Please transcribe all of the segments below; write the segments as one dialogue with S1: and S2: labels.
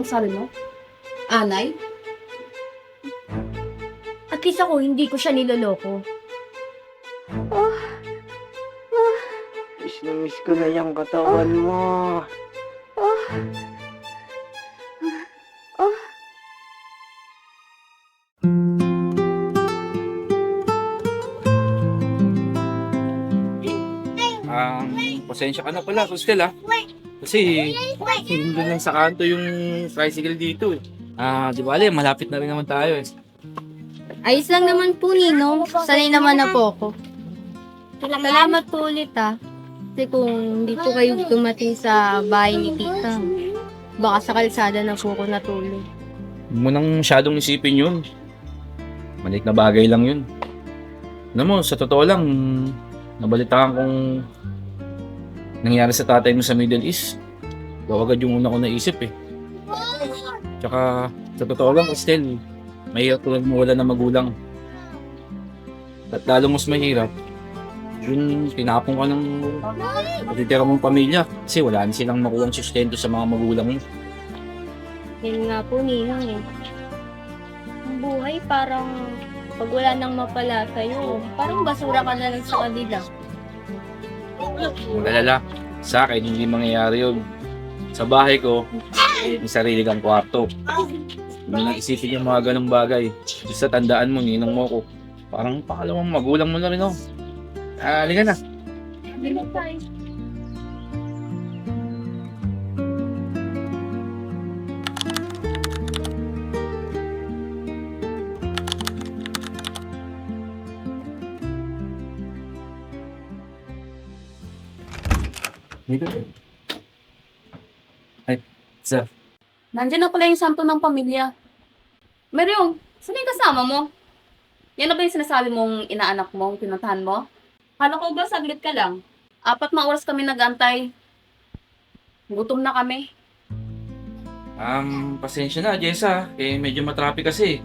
S1: Ang sabi mo? Anay?
S2: At least ako, hindi ko siya niloloko.
S3: Miss na miss ko na yung katawan mo.
S4: Pasensya ka na pala, Kustel Kasi hindi lang sa kanto yung tricycle dito eh. Di bale, malapit na rin naman tayo eh.
S2: Ayos lang naman po, Ninong. Sanay naman na po ako. Salamat po ulit, Kasi kung hindi po kayo dumating sa bahay ni Tita, baka sa kalsada na po ako natulog.
S4: Huwag mo nang masyadong isipin yun. Maliit na bagay lang yun. Alam mo, sa totoo lang, nabalitaan kong nangyari sa tatay mo sa Middle East. Ikaw agad yung una ko naisip eh. Tsaka, sa totoo lang, Estel, mahirap tulad mo wala na magulang. At lalo mas mahirap, yung tinapong ka ng matitira mong pamilya kasi wala na silang makuhang sustento sa mga magulang mo.
S2: Yan nga po, Ninong eh. Ang buhay parang pag wala nang mapala sa'yo, parang basura ka na lang sa kanila.
S4: Magalala, sa akin hindi mangyayari yun. Sa bahay ko, may sarili kang kwarto. Hindi lang isipin yung mga ganong bagay. Basta tandaan mo, ninong mo ko. Parang pakalawang magulang mo na rin ako. Halika na. Dito. Ay, sir.
S1: Nandiyan na pala yung santo ng pamilya. Meryong, saan yung kasama mo? Yan na ba yung sinasabi mong inaanak mo, pinuntahan mo? Kala ko ba saglit ka lang? 4 na oras kami nag-antay. Gutom na kami.
S4: Pasensya na, Jessa. Medyo matraffic kasi.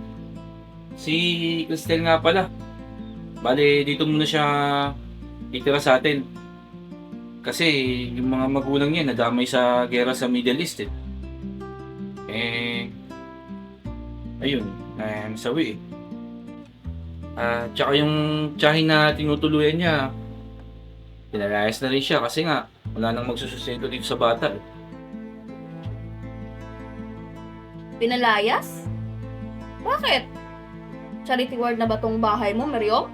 S4: Si Cristel nga pala. Bale, dito muna siya titira sa atin. Kasi yung mga magulang niya nadamay sa gera sa Middle East eh. Ayun, sawi eh. Tsaka yung tiyahin na tinutuluyan niya, pinalayas na rin siya kasi nga wala nang magsusustento dito sa bata eh.
S1: Pinalayas? Bakit? Charity ward na ba tong bahay mo, Meryong?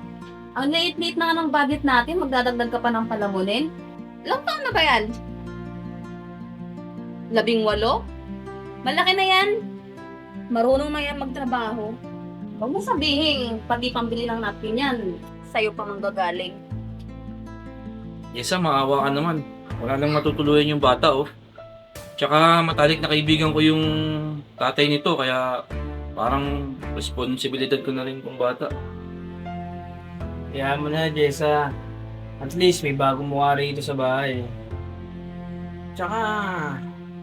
S1: Ang liit-liit na nga ng budget natin, magdadagdag ka pa ng palamunin? Ilang taon na ba yan? 18? Malaki na yan. Marunong na yan magtrabaho. Huwag mo sabihin, pati pambili lang natin yan. Sa'yo pa manggagaling.
S4: Yesa, maawa ka naman. Wala nang matutuluyan yung bata oh. Tsaka matalik na kaibigan ko yung tatay nito kaya parang responsibilidad ko na rin kung bata.
S3: Kaya mo na, Jessa. At least may bagong mukha rito sa bahay. Tsaka,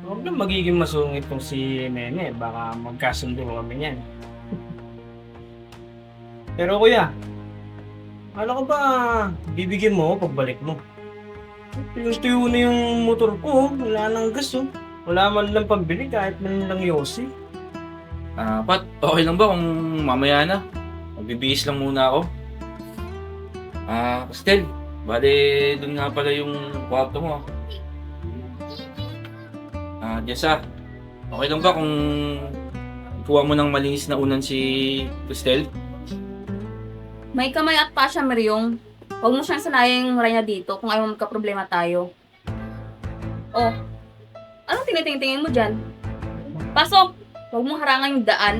S3: huwag na magiging masungit tong si Nene. Baka magkasundo kami niyan. Pero kuya, akala ko ba bibigyan mo ako pagbalik mo? Tuyos-tuyo na yung motor ko. Wala nang gas oh. Wala man lang pambili kahit man lang yosi.
S4: Pat, okay lang ba kung mamaya na? Magbibihis lang muna ako. Pastel, bale dun nga pala yung kwarto mo. Jessa, okay lang ba kung kuha mo ng malinis na unan si Pastel?
S1: May kamay at pa siya, Meryong. Huwag mo siyang sanayang raya dito kung ayaw magka-problema tayo. Oh, anong tinitingin mo dyan? Pasok! Huwag mo harangan yung daan.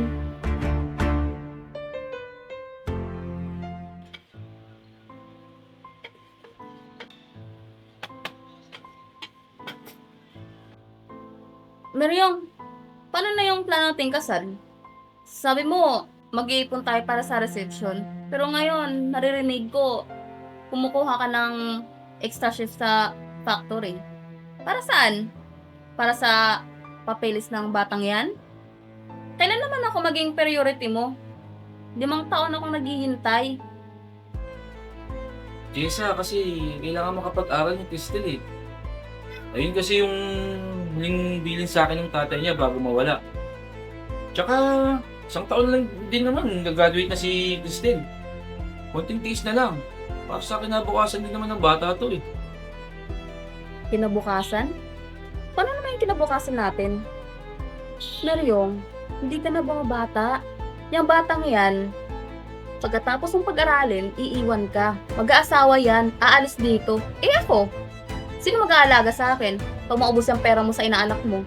S1: Meryong, paano na yung plano nating kasal? Sabi mo, mag-iipon tayo para sa reception. Pero ngayon, naririnig ko, kumukuha ka ng extra shift sa factory. Para saan? Para sa papeles ng batang yan? Kailan naman ako maging priority mo? 5 taon akong naghihintay.
S4: Jessa, kasi kailangan makapag-aral yung Crystal eh. Ayun kasi yung huling bilin sa akin ng tatay niya bago mawala. Tsaka, isang taon lang din naman, gagraduate na si Cristel. Konting tiis na lang. Para sa kinabukasan din naman ng bata to eh.
S1: Kinabukasan? Paano naman yung kinabukasan natin? Meryong, hindi ka na ba bata? Yung batang yan, pagkatapos ng pag-aralin, iiwan ka. Mag-aasawa yan, aalis dito. Eh ako, sino mag-aalaga sa akin pag maubos yung pera mo sa inaanak mo?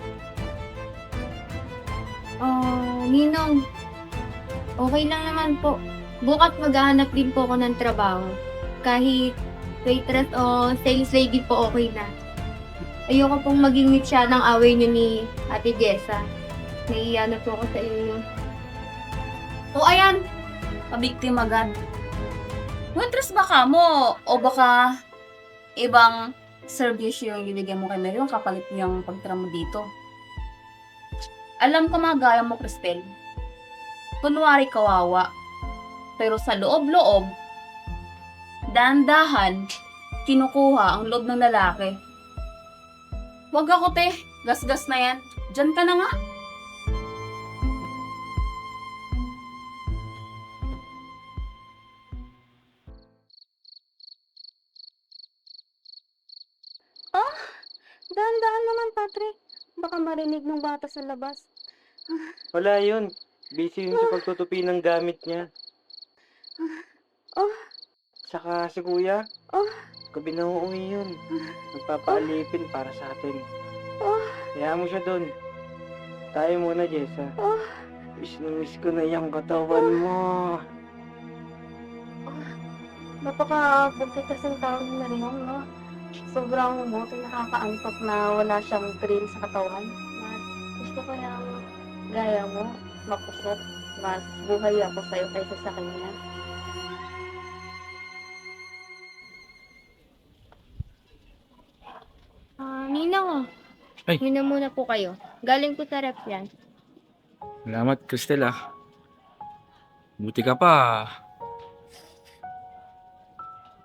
S2: Ninong, okay lang naman po. Bukas maghahanap din po ako ng trabaho. Kahit waitress o sales lady po okay na. Ayoko pong maging siya ng away niyo ni Ate Jessa. Naiiya na po ako sa inyo.
S1: O ayan, pabiktim agad. Waitress ba ka mo? O baka ibang service yung binigyan mo kay Mary yung kapalit niyang pagtira mo dito? Alam ko mga gaya mo, Cristel. Kunwari kawawa. Pero sa loob-loob, dahan-dahan, kinukuha ang loob ng lalaki. Wag ako, te. Gas-gas na yan. Diyan ka na nga.
S2: Dahan-dahan naman, Patrick. Baka marinig ng bata sa labas.
S3: Wala yun. Busy yun sa pagtutupi ng gamit niya. Saka si kuya, gabi na uuwi yun. Nagpapaalipin para sa atin. Kaya mo siya doon. Tayo muna, Jessa. Miss na miss ko na yung katawan mo.
S2: Napaka-buti kasing tao ni Mariong, no? Sobrang buti, nakakaantok na wala siyang thrill sa katawan. Mas gusto ko yung gaya mo, mapusok. Mas buhay ako sa'yo kaysa sa kanya. Ninang,
S4: Ay.
S2: yun na muna po kayo. Galing po sa rep yan.
S4: Salamat, Cristel ah. Buti ka pa.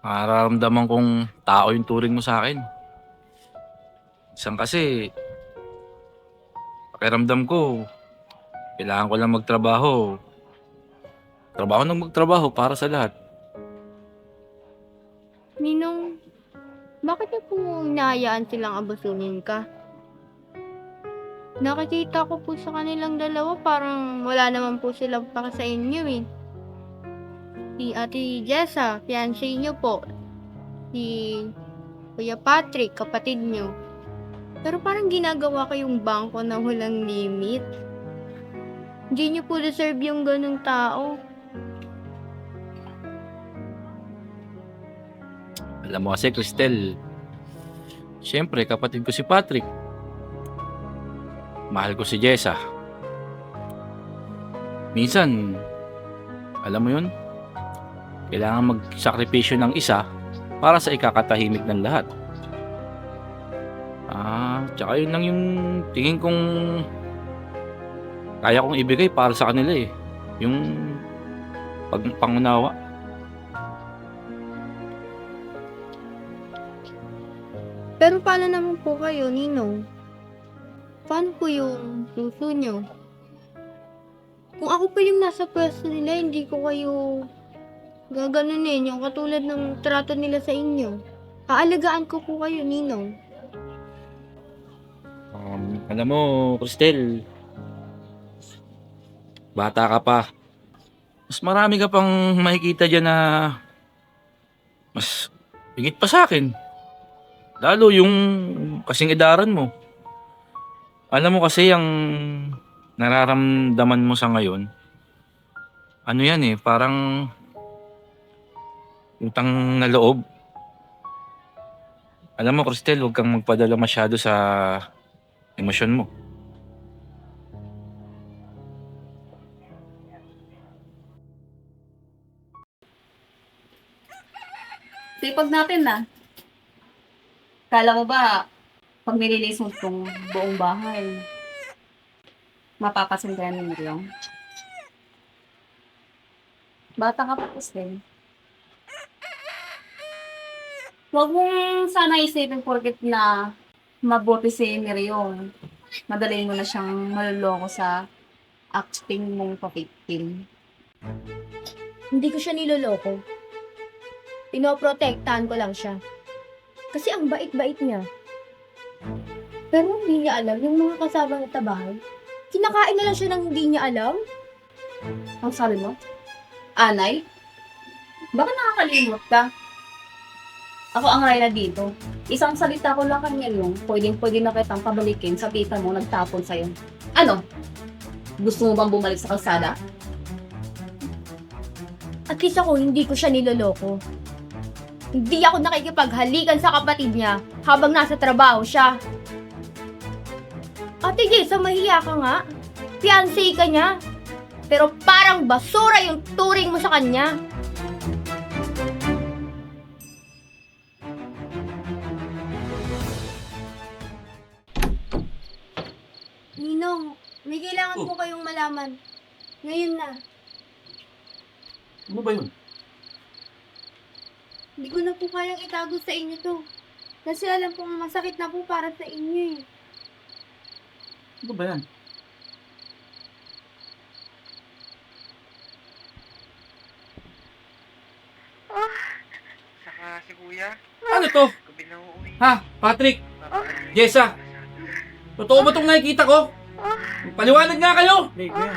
S4: Nararamdaman kong tao yung turing mo sa akin. Isang kasi, pakiramdam ko, kailangan ko lang magtrabaho. Trabaho ng magtrabaho para sa lahat.
S2: Ninong, bakit niyo po hinahayaan silang abusunin ka? Nakikita ko po sa kanilang dalawa parang wala naman po silang paka sa inyo eh. Si Ate Jessa, fiancé niyo po. Si Kuya Patrick, kapatid niyo. Pero parang ginagawa kayong bangko na walang limit. Hindi niyo po deserve yung ganung tao.
S4: Alam mo kasi, Cristel, siyempre kapatid ko si Patrick. Mahal ko si Jessa. Minsan, alam mo yun, kailangan magsakripisyo ng isa para sa ikakatahimik ng lahat. Tsaka yun lang yung tingin kong kaya kong ibigay para sa kanila eh. Yung pangunawa.
S2: Pero paano naman po kayo, Ninong? Paano po yung suso nyo? Kung ako pa yung nasa pwesto nila, hindi ko kayo gaganunin yung katulad ng trato nila sa inyo. Aalagaan ko po kayo, Ninong.
S4: Alam mo, Cristel, bata ka pa. Mas marami ka pang makikita dyan na mas higit pa sa akin. Lalo yung kasing edaran mo. Alam mo kasi ang nararamdaman mo sa ngayon, ano yan eh, parang utang na loob. Alam mo, Cristel, huwag kang magpadala masyado sa emosyon mo.
S1: Sipag natin na. Kala mo ba, pag nililis mo itong buong bahay, mapapasindahan mo yung bata ka pa kasi. Huwag mong sana isipin porket na mabuti si Miriam. Madali mo na siyang maluloko sa acting mong pa-victim.
S2: Hindi ko siya niloloko. Pinoprotektahan ko lang siya. Kasi ang bait-bait niya. Pero hindi niya alam yung mga kasama niya sa bahay. Kinakain na lang siya ng hindi niya alam.
S1: Ang sabi mo? Anay? Baka nakakalimot ka? Ako ang Reyna dito. Isang salita ko lang kanya yung pwedeng-pwede na kitang pabalikin sa tita mo nagtapon sa'yo. Ano? Gusto mo bang bumalik sa kalsada?
S2: At least ako, hindi ko siya niloloko. Hindi ako nakikipaghalikan sa kapatid niya habang nasa trabaho siya. Ate Jessa, mahiya ka nga. Fiancé ka niya. Pero parang basura yung turing mo sa kanya. Ninong, may kailangan po kayong malaman. Ngayon na.
S4: Ano ba yun?
S2: Hindi ko na po kayang itago sa inyo to. Kasi alam kong masakit na po para sa inyo eh.
S4: Ano ba yan?
S5: Saka si kuya,
S4: Ano to?
S5: gabi na uuwi.
S4: Ha? Patrick? Jessa? Totoo ba itong nakikita ko? Paliwanag nga kayo!
S3: Hey, kuya.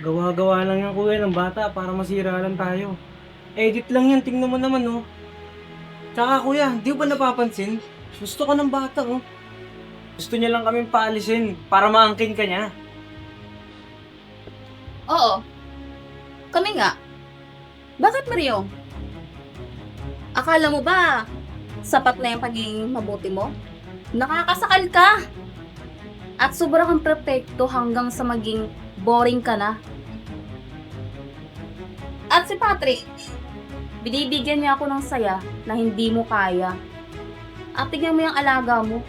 S3: Gawa-gawa lang yan, kuya, ng bata para masira lang tayo. Edit lang yan, tingnan mo naman, oh. Tsaka, kuya, di ba napapansin? Gusto ka ng bata, oh. Gusto niya lang kaming paalisin para maangkin ka niya.
S1: Oo. Kami nga. Bakit, Mario? Akala mo ba sapat na yung pagiging mabuti mo? Nakakasakal ka! At sobrang kang perfecto hanggang sa maging boring ka na. At si Patrick, binibigyan niya ako ng saya na hindi mo kaya. At tignan mo yung alaga mo.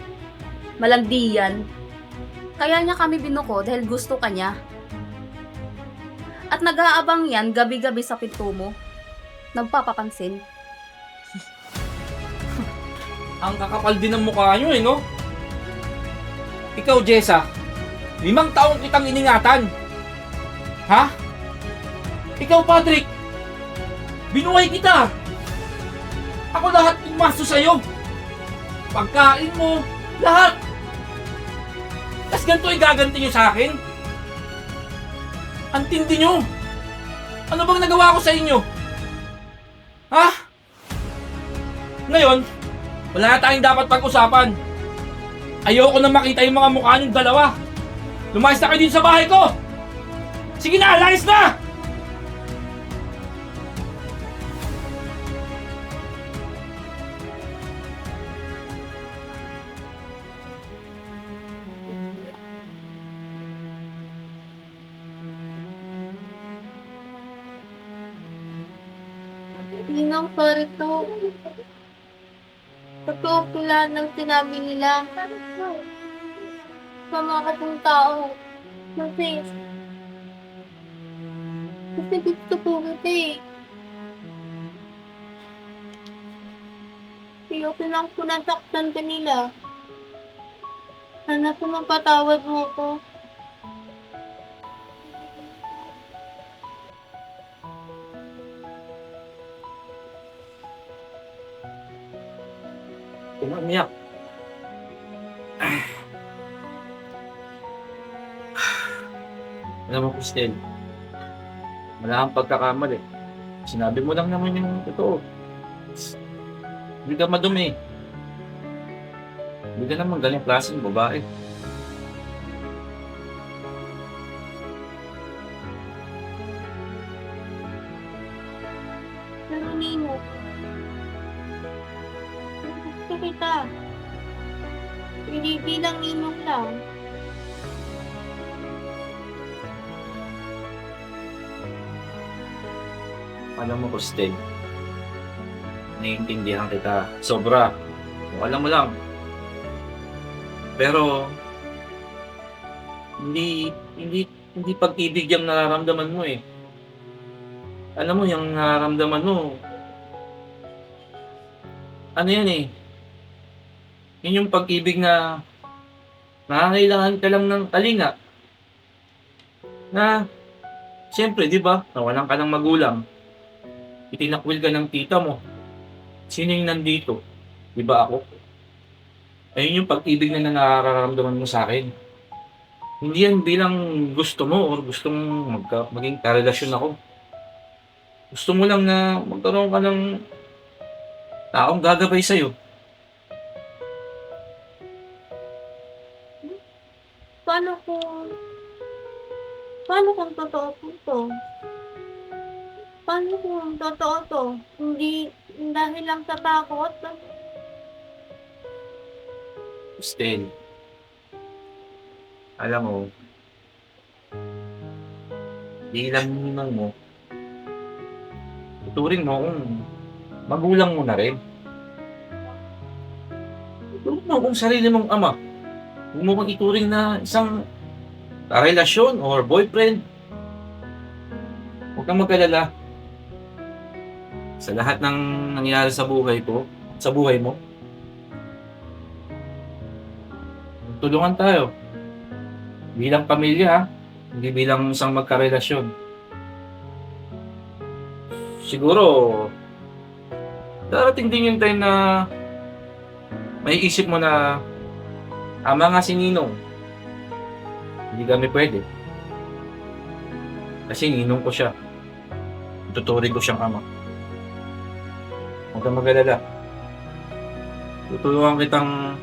S1: Malandi yan. Kaya niya kami binuko dahil gusto ka niya. At nag-aabang yan gabi-gabi sa pinto mo. Nagpapapansin.
S4: Ang kakapal din ng mukha nyo eh, no? Ikaw, Jessa, 5 taong kitang iningatan. Ha? Ikaw, Patrick, binuhay kita. Ako lahat pumasto sa'yo. Pagkain mo, lahat. Tapos ganito ay gaganti nyo sa akin? Ang tindi nyo. Ano bang nagawa ko sa inyo? Ha? Ngayon, wala na tayong dapat pag-usapan. Ayoko na makita yung mga mukha niyong dalawa. Lumayas na kayo dito sa bahay ko! Sige na, alayas na!
S2: Ninang, sorry to. Totoo po lahat ng sinabi nila. Sa mga kapong tao. Kasi gusto po kita eh. Ayoko lang po nasaktan kanila. Sana po magpatawad mo ko.
S4: Umiyak. Alam mo, Christine, wala kang pagkakamali. Sinabi mo lang naman yung totoo. Hindi ka madumi. Hindi ka naman galing klaseng babae.
S2: Pero Nino, gusto kita. Hindi bilang ninong lang.
S4: Alam mo, Christine, naiintindihan kita. Sobra. Kung alam mo lang. Pero, hindi pag-ibig yung nararamdaman mo eh. Alam mo, yung nararamdaman mo, ano yan eh, Yun yung pag-ibig na nangangailangan ka lang ng kalinga. Na, siyempre, di ba, nawalan ka ng magulang. Itinakwil ka ng tita mo. Sino yung nandito? Di ba ako? Ayun yung pag-ibig na nararamdaman mo sa akin. Hindi yan bilang gusto mo or gusto mong maging karelasyon ako. Gusto mo lang na magkaroon ka ng taong gagabay sa'yo.
S2: Paano kung totoo po to? Paano kung totoo to? Hindi dahil lang sa takot?
S4: Stel, alam mo, di lang ninang mo, tuturing mo kung magulang mo na rin. Tuturing mo kung sarili mong ama. Huwag mo kang ituring na isang karelasyon or boyfriend. Huwag kang mag-alala. Sa lahat ng nangyayari sa buhay ko, sa buhay mo, tulungan tayo. Bilang pamilya, ha? Hindi bilang isang magkarelasyon. Siguro, darating din yung time na may isip mo na ama nga si Ninong. Hindi kami pwede. Kasi Ninong ko siya. Tuturing ko siyang ama. Huwag kang mag-alala. Tutulungan kitang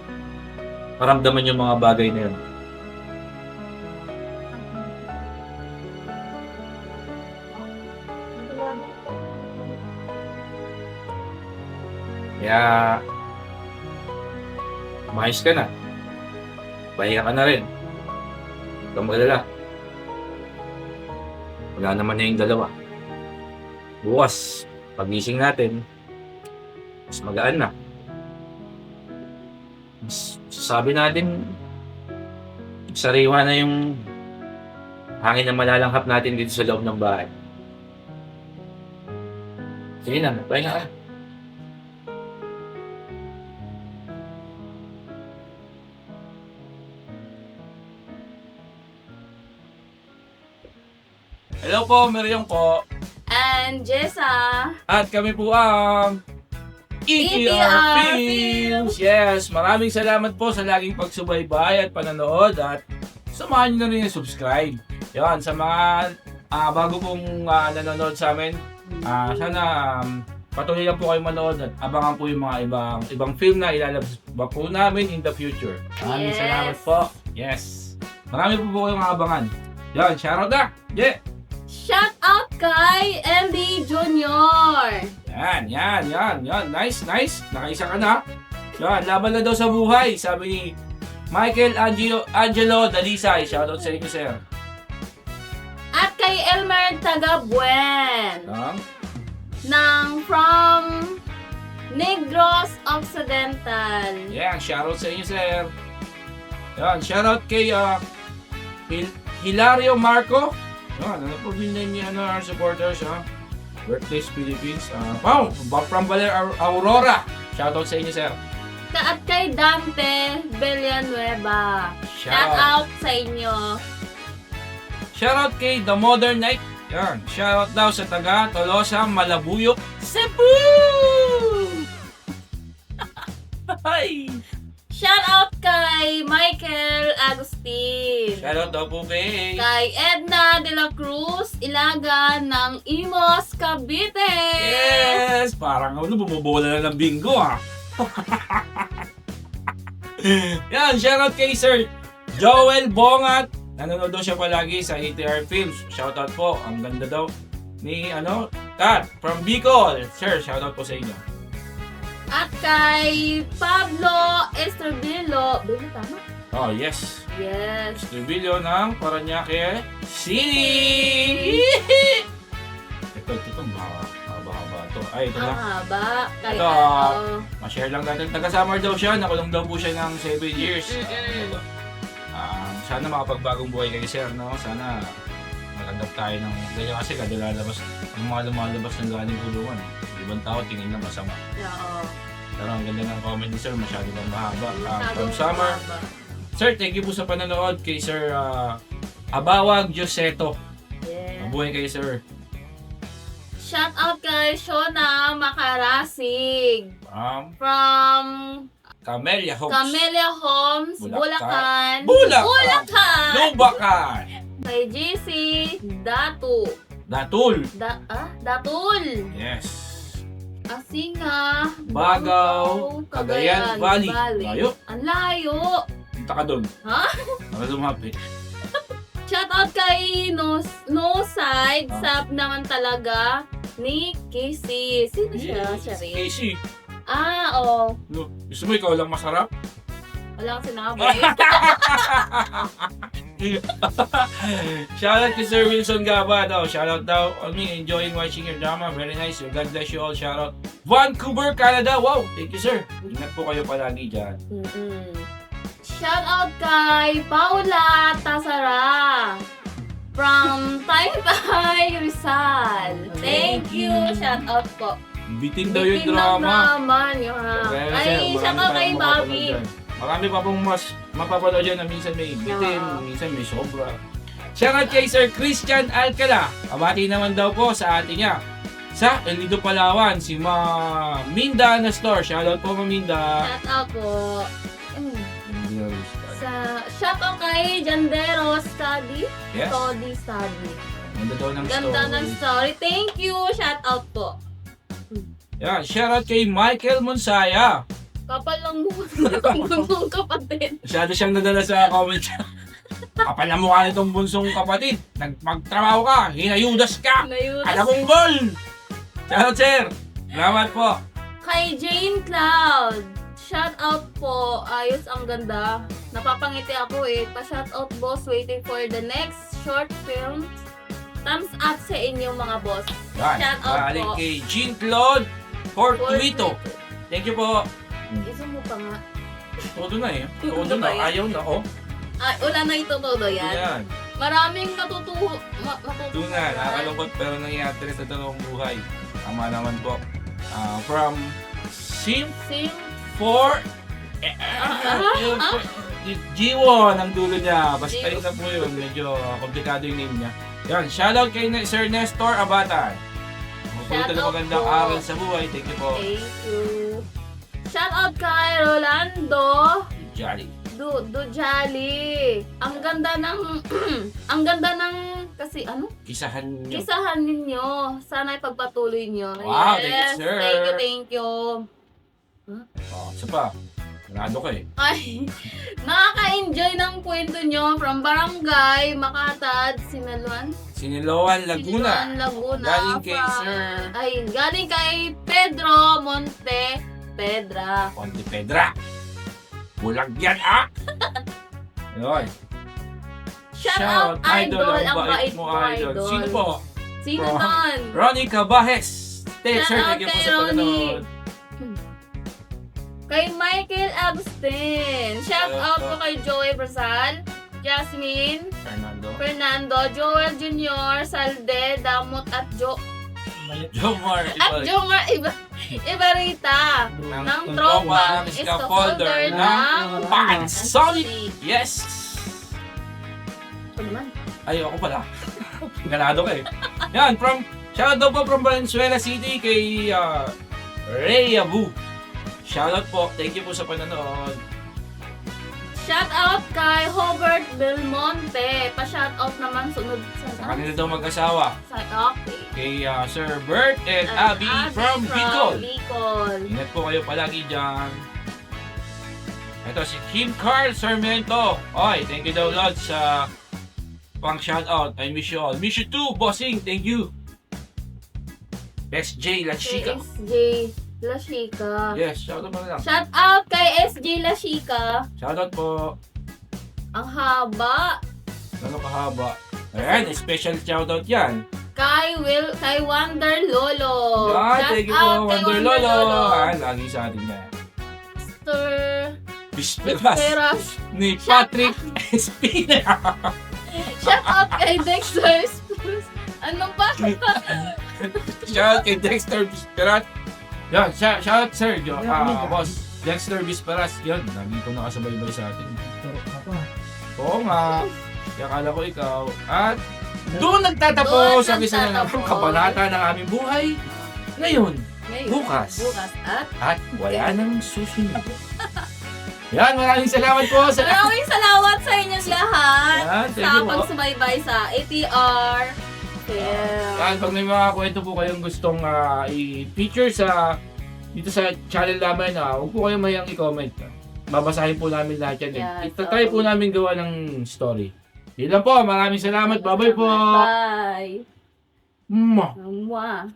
S4: maramdaman yung mga bagay na yun. Kaya, umayos ka na. Pahinga ka na rin. Huwag kang mag-alala. Wala naman na yung dalawa. Bukas, pagising natin, mas magaan na. Sabi natin, sariwa na yung hangin na malalanghap natin dito sa loob ng bahay. Sige na, pahinga ka. Hello po, Meriong po.
S1: And Jessa,
S4: At kami po ang ETR Films! Yes, maraming salamat po sa laging pagsubaybay at panonood at samahan nyo na rin yung subscribe. Yan, sa mga bago pong nanonood sa amin, sana patuloy lang po kayo manood at abangan po yung mga ibang film na ilalabas po namin in the future. Maraming
S1: Yes.
S4: salamat po. Yes. Marami po kayong abangan. Yan, shoutout na! Yeah!
S1: shout out kay MB Junior.
S4: Yan. Nice. Nakaisa ka na. Yan, laban na daw sa buhay. Sabi ni Michael Angelo Dalisay. Shoutout sa inyo, sir.
S1: At kay Elmer Tagabuen
S4: Yan.
S1: ng from Negros Occidental.
S4: Yan, shoutout sa inyo, sir. Yan, shoutout kay Hilario Marco. Yan, ano po din niya our supporters, ha? Birthdays Philippines. Wow, from Valer Aurora. Shoutout sa inyo, sir.
S1: At kay Dante Villanueva. Shout out sa inyo.
S4: Shoutout kay The Modern Night. Yan, shoutout daw sa taga Tolosa, Malabuyok, Cebu! Hi!
S1: Shout out kay Michael Agustin.
S4: Shoutout daw po kay
S1: Kay Edna de la Cruz, Ilaga ng Imos, Cavite.
S4: Yes! Parang bumubola na ng bingo, ha? Yan, shoutout kay Sir Joel Bongat. Nanonood daw siya palagi sa ATR Films. Shoutout po. Ang ganda daw ni Kat from Bicol. Sir, shoutout po sa inyo.
S1: At kay Pablo Estrabilo. Bilo tama?
S4: Oh, yes.
S1: Yes.
S4: Estribilyo ng Paranaque City! Ito, mahaba to. Ay, ito
S1: Ang
S4: na.
S1: haba. Kay
S4: Ito,
S1: ano.
S4: ma-share lang natin. Taga-summer daw siya. Nakulong daw po siya ng 7 years.
S1: Mm-mm.
S4: Sana makapagbagong buhay kayo, sir, no? Sana magandap tayo ng ganyan kasi ang mga lumalabas ng galing kulungan. Ibang tao tingin na masama.
S1: Oo.
S4: Pero ang ganda ng comment ni Sir, masyado lang mahaba. From
S1: Masyadong
S4: Summer.
S1: mahaba.
S4: Sir, thank you po sa panonood kay Sir Abawag Joseto.
S1: Yeah.
S4: Mabuhay kayo, Sir.
S1: Shout out kay Shona Makarasig
S4: From
S1: from
S4: Camellia Homes.
S1: Camellia Homes,
S4: Bulacan.
S1: Bulacan.
S4: Bulacan! Lubacan!
S1: Kay JC Datu.
S4: Datul.
S1: Datul.
S4: Yes.
S1: Asinga.
S4: Bagaw, Cagayan Valley. Layo.
S1: Ang layo.
S4: Punta ka doon.
S1: Ha?
S4: Para lumapit.
S1: Shout out kay No Side.
S4: Ah.
S1: Sap naman talaga ni Casey. Sino siya? Siya rin.
S4: Casey.
S1: Oo.
S4: No, gusto mo ikaw lang masarap?
S1: Wala kang sinabi.
S4: Shoutout kay Sir Wilson Gaba daw. Shoutout daw on me. Enjoying watching your drama. Very nice. God bless you all. Shoutout. Vancouver, Canada. Wow. Thank you, sir. Ingat po kayo palagi dyan.
S1: Shout out kay Paula Tasara from Taytay Rizal. Thank you. Shout out po.
S4: Bitin daw yung
S1: Bitin ng
S4: drama.
S1: drama niya.
S4: Okay, sir,
S1: Ay,
S4: marami
S1: shout out kay
S4: tayong
S1: Bobby.
S4: mapapanood dyan. Marami pa pong mas mapapanood dyan na minsan may bitin,
S1: Yeah.
S4: minsan may sobra. Shoutout kay Sir Christian Alcala. Kabati naman daw po sa atin niya. Sa El Nido, Palawan, si Ma Minda na store. Shoutout po, Ma Minda.
S1: Shout out po. Shout out kay Jandero Study.
S4: Yes.
S1: Study.
S4: Ganda daw ng
S1: Ganda
S4: story.
S1: ng story. Thank you. Shout out po.
S4: Yan, shoutout kay Michael Monsaya.
S1: Kapal lang mukha ng kapatid.
S4: Masyado siyang nadala sa comment. Kapal na mukha nitong bunsong kapatid. Magtrabaho ka, hinayudas ka.
S1: Nayunas.
S4: Alam mong gol! Shoutout, sir. Salamat po.
S1: Kay Jane Cloud. Shout out po. Ayos, ang ganda. Napapangiti ako eh. Pa-shout out boss. Waiting for the next short film. Thumbs up sa inyong mga boss.
S4: Yan.
S1: Shout out
S4: Balik
S1: po.
S4: kay Jean-Claude Fortuito. Thank you po.
S1: Isa mo pa nga.
S4: Todo na eh.
S1: Todo
S4: Todo
S1: ba
S4: na.
S1: yan?
S4: Ayaw na. Oh.
S1: Ay, wala na itutulo yan.
S4: Yan.
S1: Maraming natutuwa.
S4: Doon na. Nakakalungkot pero nangyayari sa totoong buhay. Tama naman po. From Sim
S1: Sim.
S4: for Jiwon ang dulo niya. Basta
S1: Jiwon.
S4: yun na po yun. Medyo komplikado yung name niya. Yan. Shoutout kay Sir Nestor Abatan. Magpulutan ng
S1: Shoutout
S4: magandang
S1: po.
S4: aral sa buhay. Thank you po.
S1: Thank you. Shout out kay Rolando
S4: Jolly.
S1: Dujali. Ang ganda ng ang ganda ng kasi ano?
S4: Kisahan niyo.
S1: Kisahan ninyo. Sana ipagpatuloy nyo.
S4: Wow, thank you, sir.
S1: Thank you.
S4: Isa pa. Ganado ka eh.
S1: Ay, nakaka-enjoy ng kwento nyo from Barangay Makatad, Sinaluan.
S4: Siniloan, Laguna.
S1: Sinaluan, Laguna.
S4: Galing kay
S1: from-
S4: Sir
S1: galing kay Pedro Monte Pedra.
S4: Ponte Pedra. Bulag yan ah! Yun.
S1: Shout out, Idol. Ang bait mo, Idol.
S4: Sino po?
S1: Sino
S4: From-
S1: ton?
S4: Ronnie Cabajes. Sir,
S1: Shout out
S4: thank you po
S1: kay
S4: sa
S1: Ronnie.
S4: panonood.
S1: Kay Michael Agustin. Shout out po kay Joey Brazal, Jasmine, Fernando, Joel Jr., Salde, Damot at
S4: Jomar.
S1: Jomar Ibarita ng tropa scaffolder ng
S4: Panasonic. Yes!
S1: Ano naman?
S4: Ay, ako pala. Ganado ka eh. Yan, shoutout po from Valenzuela City kay Ray Abu. Shoutout po. Thank you po sa panonood.
S1: Shout out kay Hobart Belmonte. Pa-shout out naman sunod
S4: Sa kanila daw mag-asawa.
S1: Okay.
S4: Kay Sir Bert and Abby from Bicol.
S1: Bicol.
S4: Ingat po kayo palagi dyan. Ito si Kim Carl Sarmiento. Oy, thank you daw Lord sa pang shoutout. I miss you all. Miss you too, bossing. Thank you. SJ La Chica.
S1: SJ La Chica.
S4: Yes, shoutout mo na lang.
S1: Shout out kay SJ La Chica.
S4: Shoutout po.
S1: Ang haba.
S4: Ano kahaba? Ayan, special shoutout yan.
S1: Kay Wonder Lolo.
S4: Yan,
S1: Shout
S4: thank you
S1: out
S4: po,
S1: kay
S4: Wonder Lolo. Ayan, lagi sa atin yan.
S1: Mr.
S4: Bisperas
S1: Peras.
S4: ni Patrick Espina.
S1: Shout out kay Dexter Spruce. Ano pa?
S4: Shoutout kay Dexter Bisperas. Yan, shout sir, boss. Dexter Bisparas, yun, nandito nakasubaybay sa atin.
S3: Turok ka pa.
S4: Oo nga, kaya akala ko ikaw. At doon nagtatapos ang isa na namang kabanata ng aming buhay. Ngayon, bukas. At wala nang susunod. Yan, maraming salamat po sa...
S1: Maraming salamat sa inyong lahat
S4: Yan, thank
S1: sa
S4: you po.
S1: pagsubaybay sa ATR. Yeah.
S4: Yan, pag may mga kwento po kayong gustong i-feature dito sa channel namin, huwag po kayong mayang i-comment. Babasahin po namin lahat yan.
S1: Yeah,
S4: Itatry po namin gawa ng story. Yun lang po, maraming salamat. Bye-bye po.
S1: Bye.
S4: Mwah.
S1: Mwah.